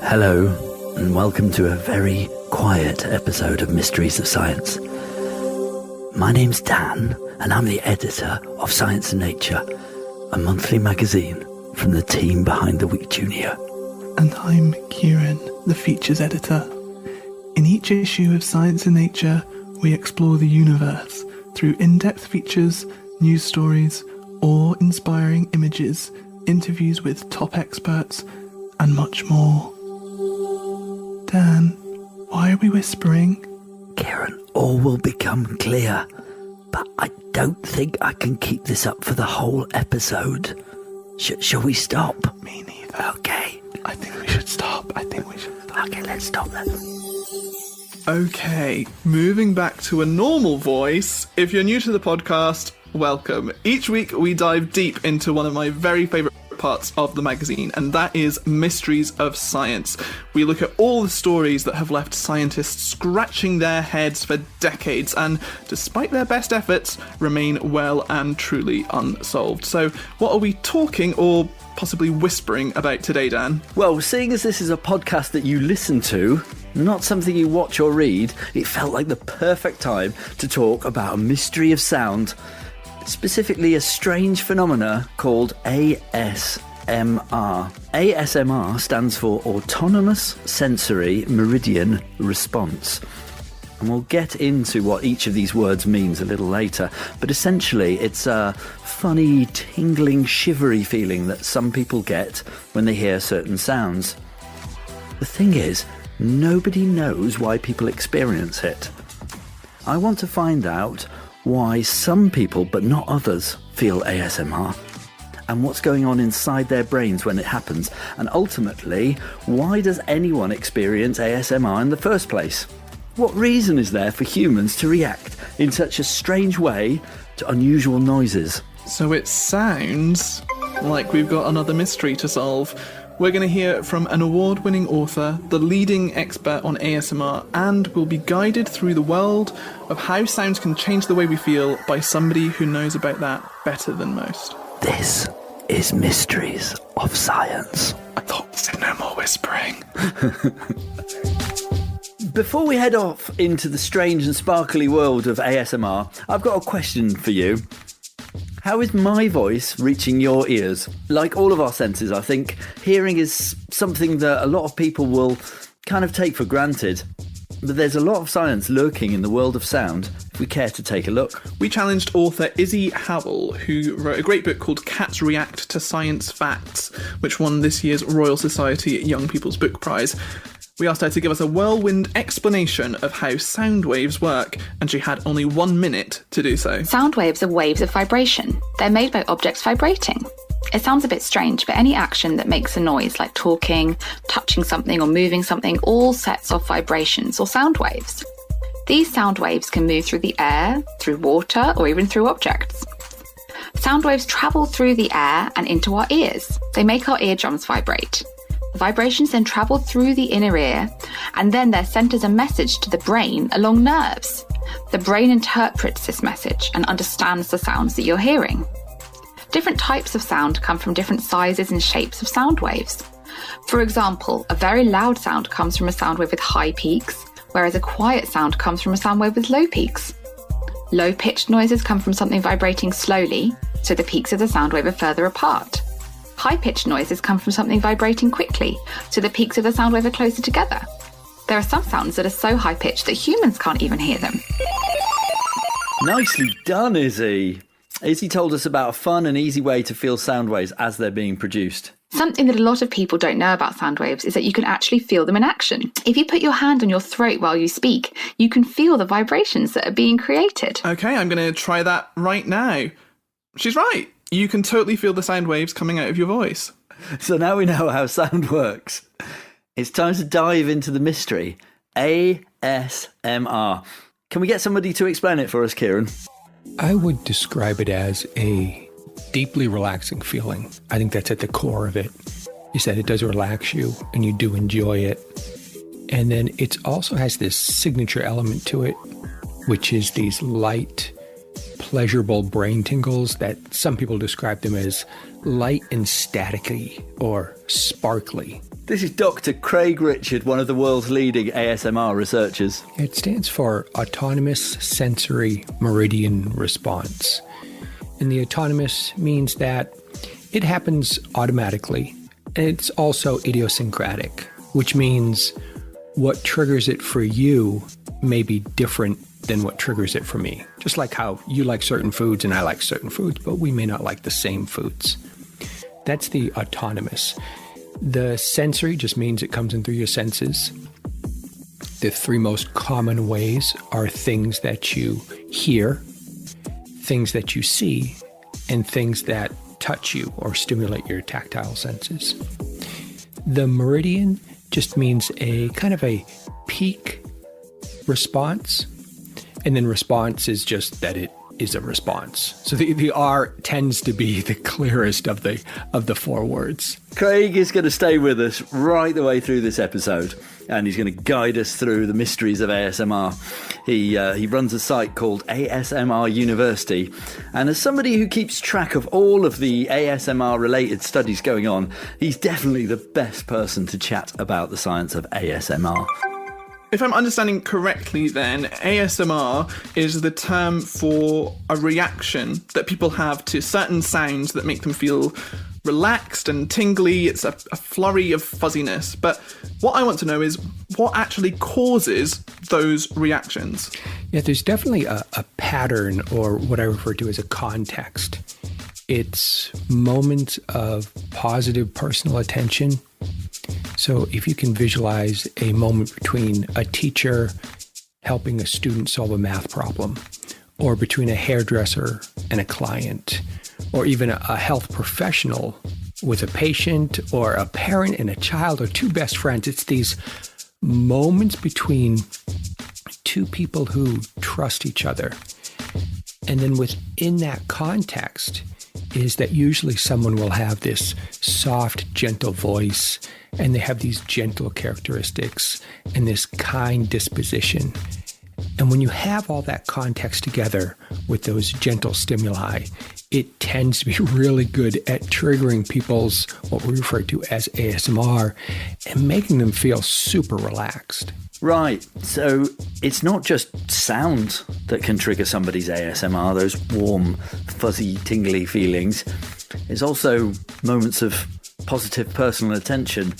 Hello, and welcome to a very quiet episode of Mysteries of Science. My name's Dan, and I'm the editor of Science and Nature, a monthly magazine from the team behind the Week Junior. And I'm Ciaran, the features editor. In each issue of Science and Nature, we explore the universe through in-depth features, news stories, awe-inspiring images, interviews with top experts, and much more. Dan, why are we whispering? Ciaran, all will become clear, but I don't think I can keep this up for the whole episode. Shall we stop? Me neither. Okay. I think we should stop. Okay, let's stop then. Okay, moving back to a normal voice. If you're new to the podcast, welcome. Each week we dive deep into one of my very favourite parts of the magazine, and that is Mysteries of Science. We look at all the stories that have left scientists scratching their heads for decades and, despite their best efforts, remain well and truly unsolved. So what are we talking or possibly whispering about today, Dan? Well, seeing as this is a podcast that you listen to, not something you watch or read, it felt like the perfect time to talk about a mystery of sound, specifically a strange phenomena called ASMR. ASMR stands for Autonomous Sensory Meridian Response. And we'll get into what each of these words means a little later, but essentially it's a funny, tingling, shivery feeling that some people get when they hear certain sounds. The thing is, nobody knows why people experience it. I want to find out why some people, but not others, feel ASMR, and what's going on inside their brains when it happens, and ultimately, why does anyone experience ASMR in the first place? What reason is there for humans to react in such a strange way to unusual noises? So it sounds like we've got another mystery to solve. We're going to hear from an award-winning author, the leading expert on ASMR, and we'll be guided through the world of how sounds can change the way we feel by somebody who knows about that better than most. This is Mysteries of Science. I thought we said no more whispering. Before we head off into the strange and sparkly world of ASMR, I've got a question for you. How is my voice reaching your ears? Like all of our senses, I think hearing is something that a lot of people will kind of take for granted. But there's a lot of science lurking in the world of sound, if we care to take a look. We challenged author Izzy Howell, who wrote a great book called Cats React to Science Facts, which won this year's Royal Society Young People's Book Prize. We asked her to give us a whirlwind explanation of how sound waves work, and she had only 1 minute to do so. Sound waves are waves of vibration. They're made by objects vibrating. It sounds a bit strange, but any action that makes a noise, like talking, touching something or moving something, all sets off vibrations or sound waves. These sound waves can move through the air, through water, or even through objects. Sound waves travel through the air and into our ears. They make our eardrums vibrate. The vibrations then travel through the inner ear, and then they're sent as a message to the brain along nerves. The brain interprets this message and understands the sounds that you're hearing. Different types of sound come from different sizes and shapes of sound waves. For example, a very loud sound comes from a sound wave with high peaks, whereas a quiet sound comes from a sound wave with low peaks. Low-pitched noises come from something vibrating slowly, so the peaks of the sound wave are further apart. High-pitched noises come from something vibrating quickly, so the peaks of the sound wave are closer together. There are some sounds that are so high-pitched that humans can't even hear them. Nicely done, Izzy. Izzy told us about a fun and easy way to feel sound waves as they're being produced. Something that a lot of people don't know about sound waves is that you can actually feel them in action. If you put your hand on your throat while you speak, you can feel the vibrations that are being created. Okay, I'm going to try that right now. She's right. You can totally feel the sound waves coming out of your voice. So now we know how sound works. It's time to dive into the mystery. ASMR. Can we get somebody to explain it for us, Ciaran? I would describe it as a deeply relaxing feeling. I think that's at the core of it, is that it does relax you and you do enjoy it. And then it also has this signature element to it, which is these light, pleasurable brain tingles that some people describe them as light and staticky or sparkly. This is Dr. Craig Richard, one of the world's leading ASMR researchers. It stands for Autonomous Sensory Meridian Response. And the autonomous means that it happens automatically. And it's also idiosyncratic, which means what triggers it for you may be different than what triggers it for me. Just like how you like certain foods and I like certain foods, but we may not like the same foods. That's the autonomous. The sensory just means it comes in through your senses. The three most common ways are things that you hear, things that you see, and things that touch you or stimulate your tactile senses. The meridian just means a kind of a peak response, and then response is just that it is a response. So the R tends to be the clearest of the four words. Craig is going to stay with us right the way through this episode, and he's going to guide us through the mysteries of ASMR. He runs a site called ASMR University, and as somebody who keeps track of all of the ASMR related studies going on, he's definitely the best person to chat about the science of ASMR. If I'm understanding correctly, then ASMR is the term for a reaction that people have to certain sounds that make them feel relaxed and tingly. It's a flurry of fuzziness. But what I want to know is what actually causes those reactions. Yeah, there's definitely a pattern, or what I refer to as a context. It's moments of positive personal attention. So if you can visualize a moment between a teacher helping a student solve a math problem, or between a hairdresser and a client, or even a health professional with a patient, or a parent and a child, or two best friends, it's these moments between two people who trust each other. And then within that context is that usually someone will have this soft, gentle voice, and they have these gentle characteristics and this kind disposition. And when you have all that context together with those gentle stimuli, it tends to be really good at triggering people's, what we refer to as ASMR, and making them feel super relaxed. Right, so it's not just sound that can trigger somebody's ASMR, those warm, fuzzy, tingly feelings. It's also moments of positive personal attention.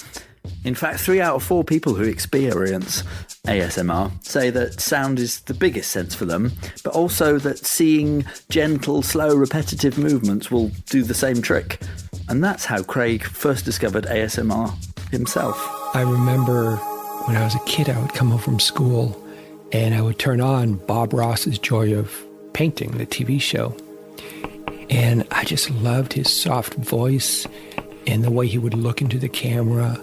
In fact, 3 out of 4 people who experience ASMR say that sound is the biggest sense for them, but also that seeing gentle, slow, repetitive movements will do the same trick. And that's how Craig first discovered ASMR himself. I remember when I was a kid, I would come home from school and I would turn on Bob Ross's Joy of Painting, the TV show. And I just loved his soft voice and the way he would look into the camera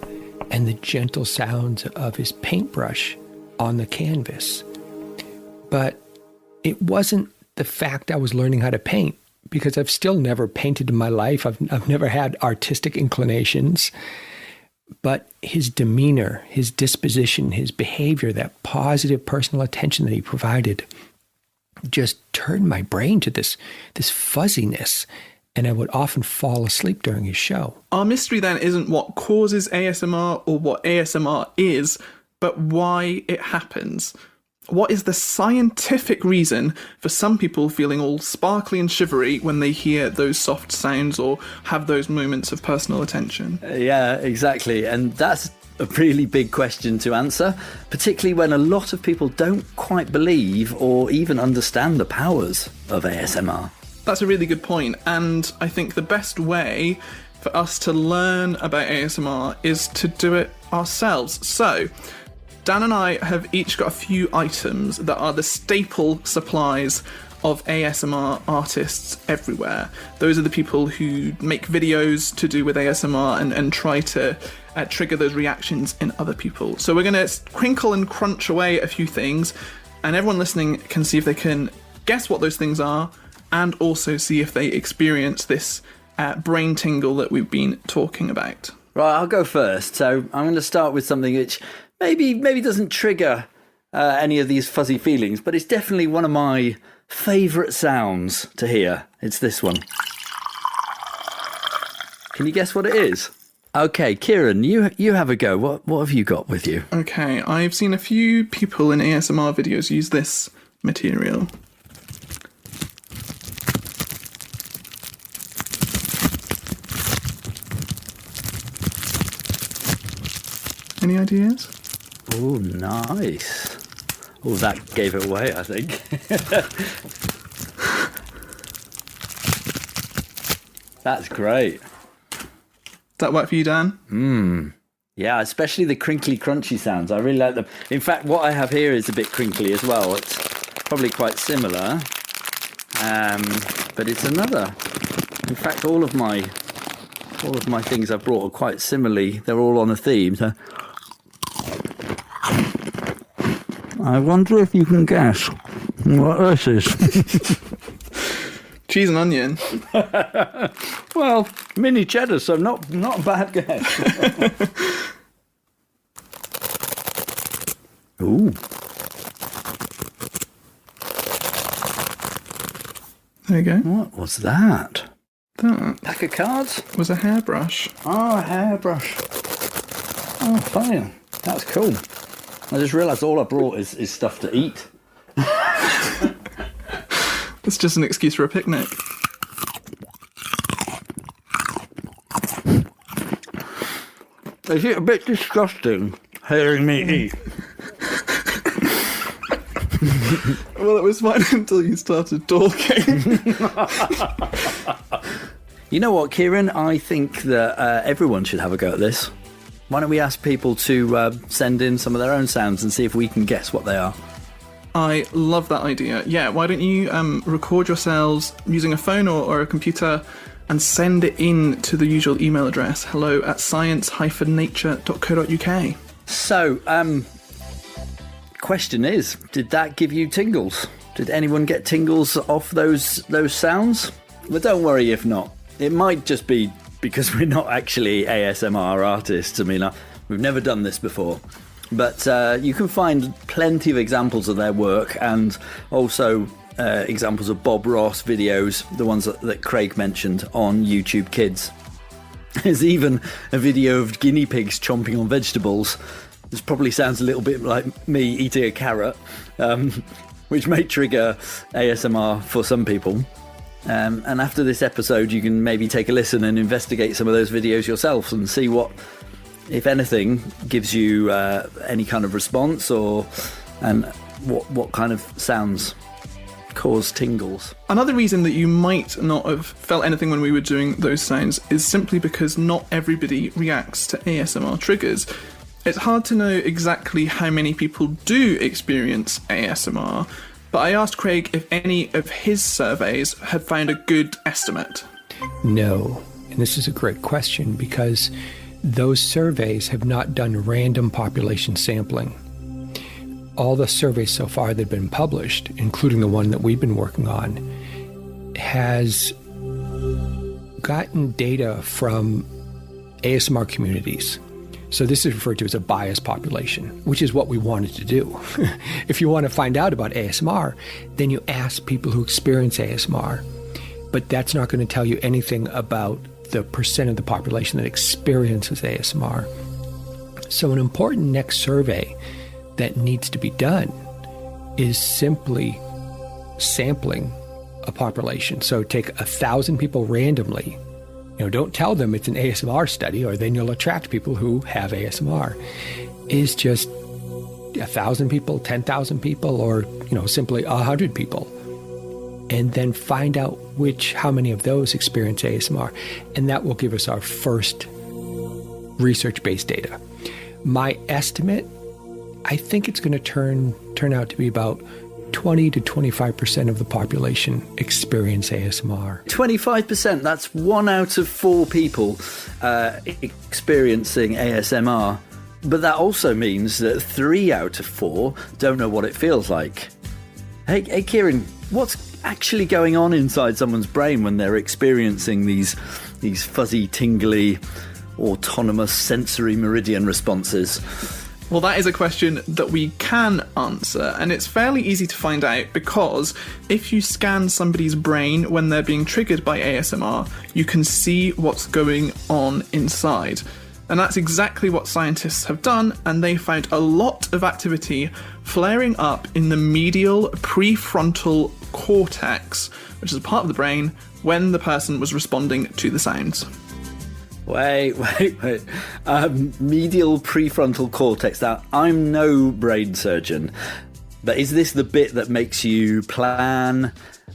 and the gentle sounds of his paintbrush on the canvas. But it wasn't the fact I was learning how to paint, because I've still never painted in my life. I've never had artistic inclinations. But his demeanor, his disposition, his behavior, that positive personal attention that he provided just turned my brain to this fuzziness. And I would often fall asleep during his show. Our mystery then isn't what causes ASMR or what ASMR is, but why it happens. What is the scientific reason for some people feeling all sparkly and shivery when they hear those soft sounds or have those moments of personal attention? Yeah, exactly. And that's a really big question to answer, particularly when a lot of people don't quite believe or even understand the powers of ASMR. That's a really good point, and I think the best way for us to learn about ASMR is to do it ourselves. So, Dan and I have each got a few items that are the staple supplies of ASMR artists everywhere. Those are the people who make videos to do with ASMR and try to trigger those reactions in other people. So we're going to crinkle and crunch away a few things, and everyone listening can see if they can guess what those things are, and also see if they experience this brain tingle that we've been talking about. Right, I'll go first. So I'm going to start with something which maybe doesn't trigger any of these fuzzy feelings, but it's definitely one of my favourite sounds to hear. It's this one. Can you guess what it is? Okay, Ciaran, you have a go. What have you got with you? Okay, I've seen a few people in ASMR videos use this material. Any ideas? Oh, nice. Oh, that gave it away, I think. That's great. Does that work for you, Dan? Yeah, especially the crinkly, crunchy sounds. I really like them. In fact, what I have here is a bit crinkly as well. It's probably quite similar, but it's another. In fact, all of my things I've brought are quite similarly. They're all on a theme. So I wonder if you can guess what this is. Cheese and onion. Well, mini cheddar, so not a bad guess. Ooh. There you go. What was that? That Pack of cards? was a hairbrush. Oh, a hairbrush. Oh, fine. That's cool. I just realised all I brought is stuff to eat. It's just an excuse for a picnic. Is it a bit disgusting hearing me eat? Well, it was fine until you started talking. You know what, Ciaran? I think that everyone should have a go at this. Why don't we ask people to send in some of their own sounds and see if we can guess what they are? I love that idea. Yeah, why don't you record yourselves using a phone or a computer and send it in to the usual email address, hello@science-nature.co.uk. So, question is, did that give you tingles? Did anyone get tingles off those sounds? Well, don't worry if not. It might just be because we're not actually ASMR artists. I mean, we've never done this before. But you can find plenty of examples of their work, and also examples of Bob Ross videos, the ones that Craig mentioned, on YouTube Kids. There's even a video of guinea pigs chomping on vegetables. This probably sounds a little bit like me eating a carrot, which may trigger ASMR for some people. And after this episode, you can maybe take a listen and investigate some of those videos yourself and see what, if anything, gives you any kind of response, and what kind of sounds cause tingles. Another reason that you might not have felt anything when we were doing those sounds is simply because not everybody reacts to ASMR triggers. It's hard to know exactly how many people do experience ASMR, but I asked Craig if any of his surveys had found a good estimate. No, and this is a great question because those surveys have not done random population sampling. All the surveys so far that have been published, including the one that we've been working on, has gotten data from ASMR communities. So this is referred to as a biased population, which is what we wanted to do. If you want to find out about ASMR, then you ask people who experience ASMR. But that's not going to tell you anything about the percent of the population that experiences ASMR. So an important next survey that needs to be done is simply sampling a population. So take 1,000 people randomly. Don't tell them it's an ASMR study, or then you'll attract people who have ASMR. Is just 1,000 people, 10,000 people, or simply 100 people, and then find out how many of those experience ASMR, and that will give us our first research-based data. My estimate, I think it's going to turn out to be about 20 to 25% of the population experience ASMR. 25%, that's 1 out of 4 people experiencing ASMR. But that also means that 3 out of 4 don't know what it feels like. Hey Ciaran, what's actually going on inside someone's brain when they're experiencing these fuzzy, tingly, autonomous sensory meridian responses? Well, that is a question that we can answer, and it's fairly easy to find out because if you scan somebody's brain when they're being triggered by ASMR, you can see what's going on inside. And that's exactly what scientists have done, and they found a lot of activity flaring up in the medial prefrontal cortex, which is a part of the brain, when the person was responding to the sounds. Wait. Medial prefrontal cortex. Now, I'm no brain surgeon, but is this the bit that makes you plan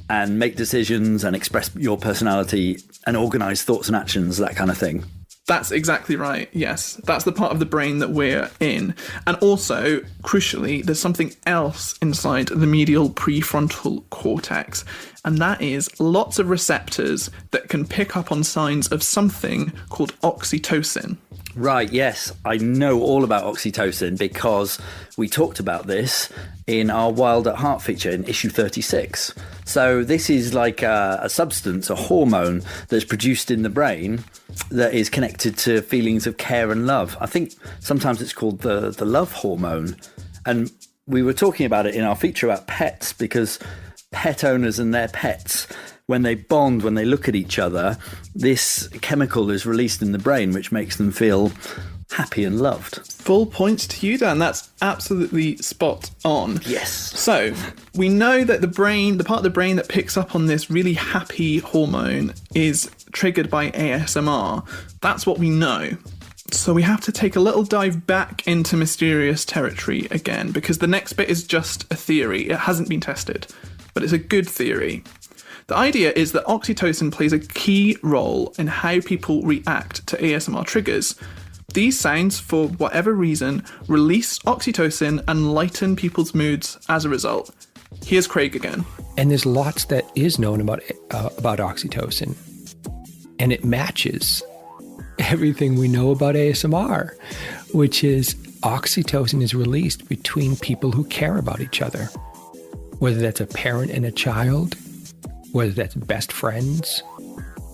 and make decisions and express your personality and organise thoughts and actions, that kind of thing? That's exactly right, yes. That's the part of the brain that we're in. And also, crucially, there's something else inside the medial prefrontal cortex, and that is lots of receptors that can pick up on signs of something called oxytocin. Right, yes. I know all about oxytocin because we talked about this in our Wild at Heart feature in issue 36. So this is like a substance, a hormone that's produced in the brain that is connected to feelings of care and love. I think sometimes it's called the love hormone. And we were talking about it in our feature about pets, because pet owners and their pets, when they bond, when they look at each other, this chemical is released in the brain, which makes them feel happy and loved. Full points to you, Dan. That's absolutely spot on. Yes. So we know that the brain, the part of the brain that picks up on this really happy hormone, is triggered by ASMR. That's what we know. So we have to take a little dive back into mysterious territory again, because the next bit is just a theory. It hasn't been tested, but it's a good theory. The idea is that oxytocin plays a key role in how people react to ASMR triggers. These sounds, for whatever reason, release oxytocin and lighten people's moods as a result. Here's Craig again. And there's lots that is known about oxytocin. And it matches everything we know about ASMR, which is oxytocin is released between people who care about each other. Whether that's a parent and a child, whether that's best friends,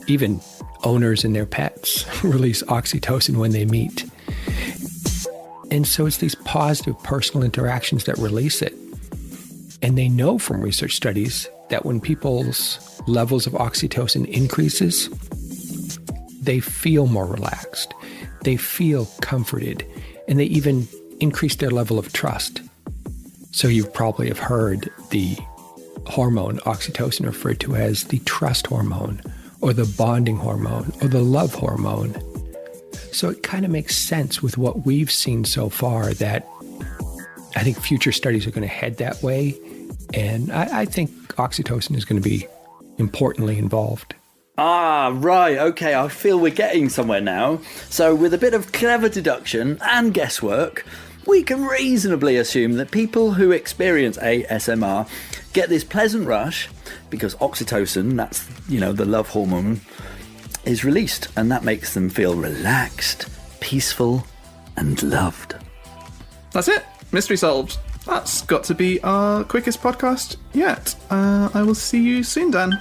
even owners and their pets release oxytocin when they meet. And so it's these positive personal interactions that release it. And they know from research studies that when people's levels of oxytocin increases, they feel more relaxed, they feel comforted, and they even increase their level of trust. So you probably have heard the hormone oxytocin referred to as the trust hormone, or the bonding hormone, or the love hormone. So it kind of makes sense with what we've seen so far that I think future studies are going to head that way. And I think oxytocin is going to be importantly involved. Ah, right. Okay, I feel we're getting somewhere now. So with a bit of clever deduction and guesswork, we can reasonably assume that people who experience ASMR get this pleasant rush because oxytocin, that's, the love hormone, is released, and that makes them feel relaxed, peaceful, and loved. That's it. Mystery solved. That's got to be our quickest podcast yet. I will see you soon, Dan.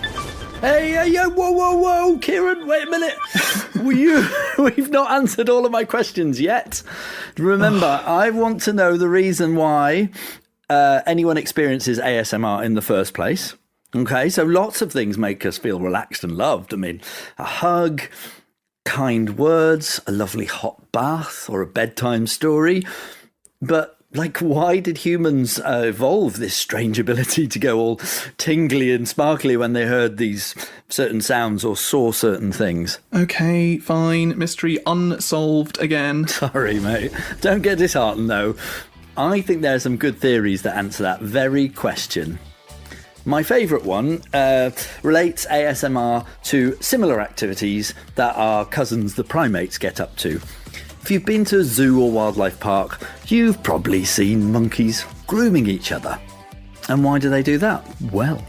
Hey, whoa, Ciaran, wait a minute. We've not answered all of my questions yet. Remember, I want to know the reason why anyone experiences ASMR in the first place. Okay, so lots of things make us feel relaxed and loved. I mean, a hug, kind words, a lovely hot bath, or a bedtime story. But why did humans evolve this strange ability to go all tingly and sparkly when they heard these certain sounds or saw certain things? Okay, fine. Mystery unsolved again. Sorry, mate. Don't get disheartened, though. I think there are some good theories that answer that very question. My favourite one relates ASMR to similar activities that our cousins the primates get up to. If you've been to a zoo or wildlife park, you've probably seen monkeys grooming each other. And why do they do that? Well,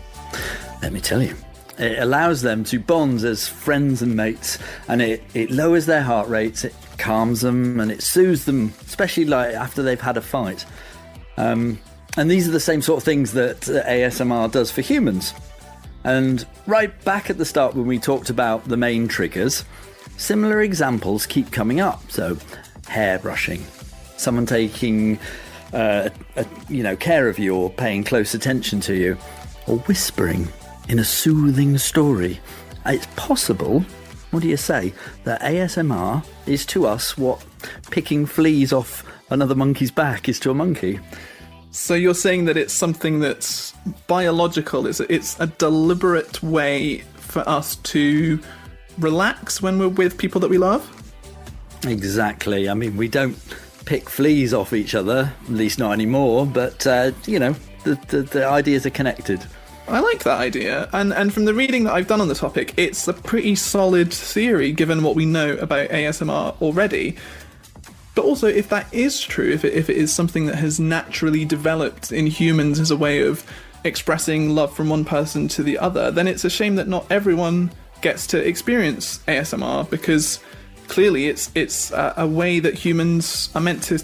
let me tell you. It allows them to bond as friends and mates, and it lowers their heart rates, it calms them, and it soothes them, especially after they've had a fight. And these are the same sort of things that ASMR does for humans. And right back at the start when we talked about the main triggers, similar examples keep coming up. So, hair brushing, someone taking, care of you or paying close attention to you, or whispering in a soothing story. It's possible, What do you say? That ASMR is to us what picking fleas off another monkey's back is to a monkey. So you're saying that it's something that's biological, it's a deliberate way for us to relax when we're with people that we love? Exactly. I mean, we don't pick fleas off each other, at least not anymore, but, the ideas are connected. I like that idea, and from the reading that I've done on the topic, it's a pretty solid theory given what we know about ASMR already. But also, if that is true, if it is something that has naturally developed in humans as a way of expressing love from one person to the other, then it's a shame that not everyone gets to experience ASMR, because clearly it's a way that humans are meant to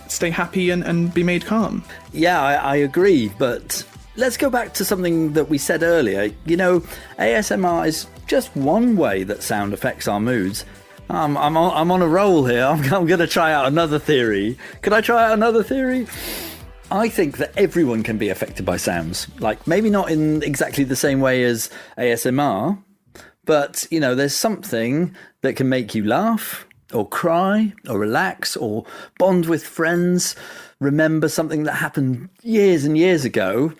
stay happy and be made calm. Yeah, I agree, but let's go back to something that we said earlier. You know, ASMR is just one way that sound affects our moods. I'm on a roll here. I'm going to try out another theory. Could I try out another theory? I think that everyone can be affected by sounds. Like, maybe not in exactly the same way as ASMR, but, there's something that can make you laugh or cry or relax or bond with friends, remember something that happened years and years ago,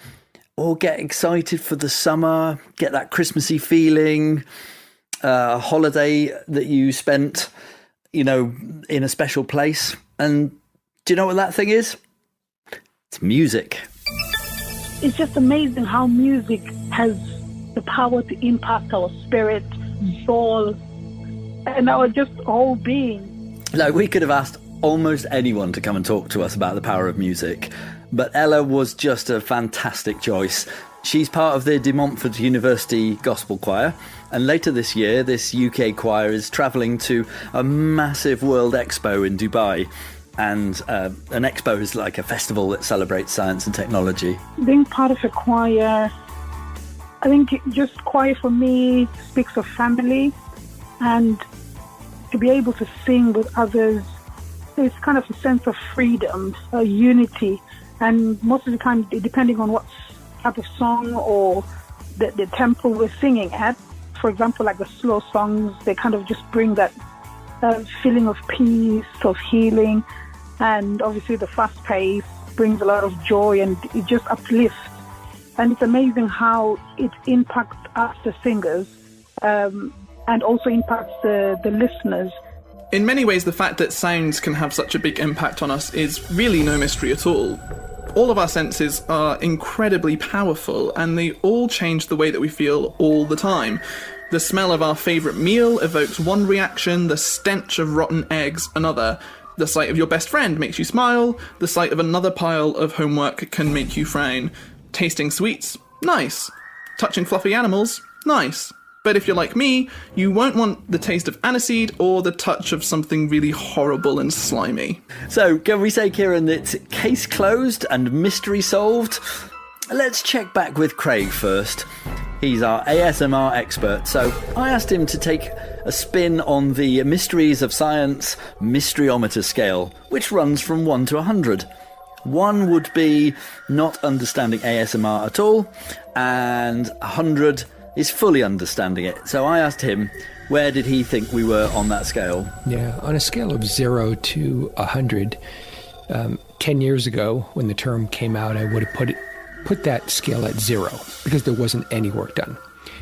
or get excited for the summer, get that Christmassy feeling, a holiday that you spent, in a special place. And do you know what that thing is? It's music. It's just amazing how music has the power to impact our spirit, soul, and our just whole being. Like, we could have asked almost anyone to come and talk to us about the power of music, but Ella was just a fantastic choice. She's part of the De Montfort University Gospel Choir, and later this year, this UK choir is travelling to a massive World Expo in Dubai. And an expo is like a festival that celebrates science and technology. Being part of a choir, I think just choir for me speaks of family, and to be able to sing with others, it's kind of a sense of freedom, unity, and most of the time, depending on what type of song or the tempo we're singing at, for example, like the slow songs, they kind of just bring that feeling of peace, of healing, and obviously the fast pace brings a lot of joy and it just uplifts. And it's amazing how it impacts us, the singers, and also impacts the listeners. In many ways, the fact that sounds can have such a big impact on us is really no mystery at all. All of our senses are incredibly powerful, and they all change the way that we feel all the time. The smell of our favourite meal evokes one reaction, the stench of rotten eggs another. The sight of your best friend makes you smile, the sight of another pile of homework can make you frown. Tasting sweets? Nice. Touching fluffy animals? Nice. But if you're like me, you won't want the taste of aniseed or the touch of something really horrible and slimy. So, can we say, Ciaran, it's case closed and mystery solved? Let's check back with Craig first. He's our ASMR expert, so I asked him to take a spin on the Mysteries of Science Mysteriometer scale, which runs from 1 to 100. 1 would be not understanding ASMR at all, and 100 is fully understanding it. So I asked him, where did he think we were on that scale? Yeah, on a scale of 0 to 100, 10 years ago, when the term came out, I would have put that scale at 0 because there wasn't any work done.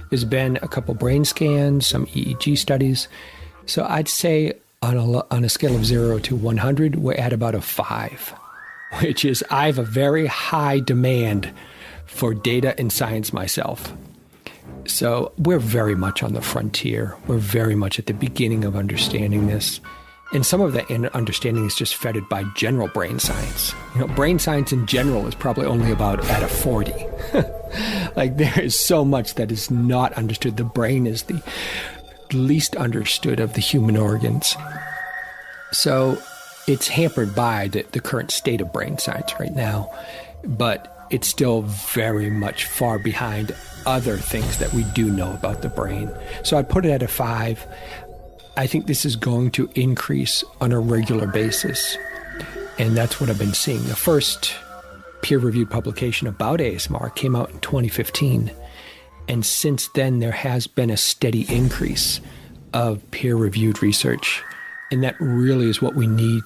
There's been a couple brain scans, some EEG studies. So I'd say on a scale of 0 to 100, we're at about a 5, which is, I have a very high demand for data and science myself. So we're very much on the frontier. We're very much at the beginning of understanding this. And some of that understanding is just fettered by general brain science. Brain science in general is probably only about at a 40. Like, there is so much that is not understood. The brain is the least understood of the human organs. So it's hampered by the current state of brain science right now. But it's still very much far behind other things that we do know about the brain. So I'd put it at a 5. I think this is going to increase on a regular basis. And that's what I've been seeing. The first peer-reviewed publication about ASMR came out in 2015. And since then, there has been a steady increase of peer-reviewed research. And that really is what we need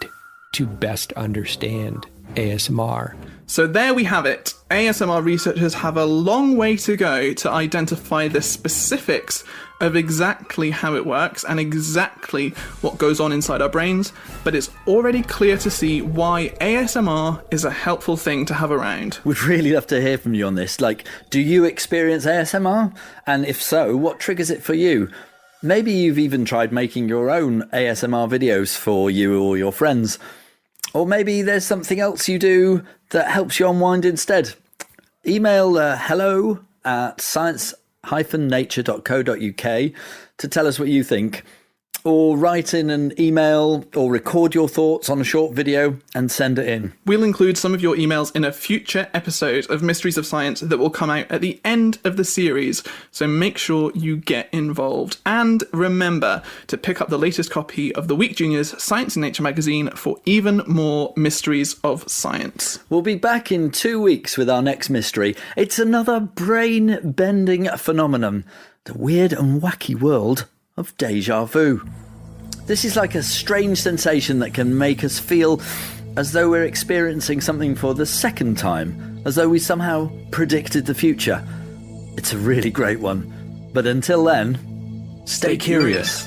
to best understand ASMR. So there we have it. ASMR researchers have a long way to go to identify the specifics of exactly how it works and exactly what goes on inside our brains, but it's already clear to see why ASMR is a helpful thing to have around. We'd really love to hear from you on this. Like, do you experience ASMR? And if so, what triggers it for you? Maybe you've even tried making your own ASMR videos for you or your friends. Or maybe there's something else you do that helps you unwind instead. Email hello@science-nature.co.uk to tell us what you think. Or write in an email or record your thoughts on a short video and send it in. We'll include some of your emails in a future episode of Mysteries of Science that will come out at the end of the series, so make sure you get involved. And remember to pick up the latest copy of the Week Junior's Science and Nature magazine for even more Mysteries of Science. We'll be back in 2 weeks with our next mystery. It's another brain-bending phenomenon, the weird and wacky world of déjà vu. This is like a strange sensation that can make us feel as though we're experiencing something for the second time, as though we somehow predicted the future. It's a really great one. But until then, stay curious.